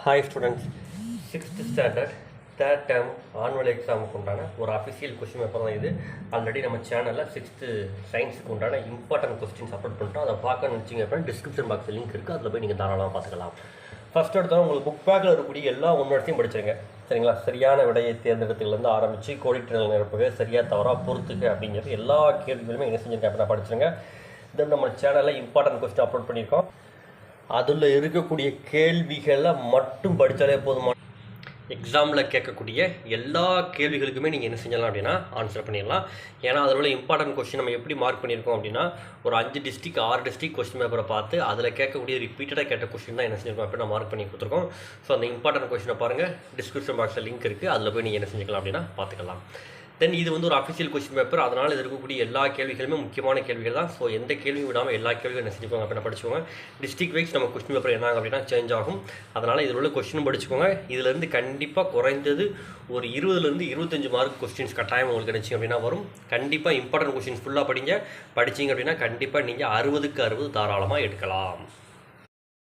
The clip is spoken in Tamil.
Hi students, 6th standard third term annual எக்ஸாமுக்கு உண்டான ஒரு அஃபிஷியல் கொஸ்டின் பேப்பர் தான் இது. ஆல்ரெடி நம்ம சேனலில் 6th சயின்ஸுக்கு உண்டான இம்பார்ட்டன்ட் கொஸ்டின்ஸ் அப்லோட் பண்ணிட்டோம். அதை பார்க்க நினச்சிங்க அப்படின்னா டிஸ்கிரிப்ஷன் பாக்ஸில் லிங்க் இருக்குது, அதில் போய் நீங்கள் தாராளமாக பார்த்துக்கலாம். ஃபஸ்ட் எடுத்தாலும் உங்களுக்கு புக் பேக்கில் இருக்கக்கூடிய எல்லா ஒன்றத்தையும் படிச்சிருங்க, சரிங்களா? சரியான விடையை தேர்ந்தெடுத்துலேருந்து ஆரம்பித்து கோடிட்டினல் நிரப்புக, சரியாக தவறாக பொறுத்துக்க அப்படிங்கிறது எல்லா கேள்விகளுமே என்ன செஞ்சுருக்கேன் அப்படின்னா படிச்சிருங்க. தென் நம்ம சேனலில் இம்பார்ட்டன்ட் கொஸ்டின் அப்லோட் பண்ணியிருக்கோம். அதில் இருக்கக்கூடிய கேள்விகளை மட்டும் படித்தாலே போதுமான எக்ஸாமில் கேட்கக்கூடிய எல்லா கேள்விகளுக்குமே நீங்கள் என்ன செஞ்சலாம் அப்படின்னா ஆன்சர் பண்ணிடலாம். ஏன்னா அதில் உள்ள இம்பார்ட்டன்ட் கொஸ்டின் நம்ம எப்படி மார்க் பண்ணியிருக்கோம் அப்படின்னா ஒரு 5 டிஸ்ட்ரிக் 6 டிஸ்ட்ரிக் கொஸ்டின் பேப்பரை பார்த்து அதில் கேட்கக்கூடிய ரிப்பீட்டடாக கேட்ட கொஸ்டின் தான் என்ன செஞ்சிருக்கோம் அப்படின்னா மார்க் பண்ணி கொடுத்துருக்கோம். ஸோ அந்த இம்பார்ட்டன்ட் கொஸ்டினை பாருங்கள், டிஸ்கிரிப்ஷன் பாக்ஸில் லிங்க் இருக்குது, அதில் போய் நீங்கள் என்ன செஞ்சுக்கலாம் அப்படின்னா பார்த்துக்கலாம். தென் இது வந்து ஒரு அஃபிஷியல் கொஸ்டின் பேப்பர், அதனால் இது இருக்கக்கூடிய எல்லா கேள்விகளுமே முக்கியமான கேள்விகள் தான். ஸோ எந்த கேள்வியும் விடாமல் எல்லா கேள்வியும் என்ன செஞ்சுக்கோங்க அப்படின்னா படிச்சுக்கோங்க. டிஸ்ட்ரிக் வைஸ் நம்ம கொஸ்டின் பேப்பர் என்ன அப்படின்னா சேஞ்ச் ஆகும், அதனால் இதில் உள்ள கொஸ்டின் படிச்சுக்கோங்க. இதிலேருந்து கண்டிப்பாக குறைந்தது ஒரு 20லேருந்து 25 மார்க் கொஸ்டின்ஸ் கட்டாயம் உங்களுக்கு நினச்சிங்க அப்படின்னா வரும். கண்டிப்பாக இம்பார்ட்டன்ட் கொஸ்டின்ஸ் ஃபுல்லாக படிச்சிங்க அப்படின்னா கண்டிப்பாக நீங்கள் 60க்கு 60 தாராளமாக எடுக்கலாம்.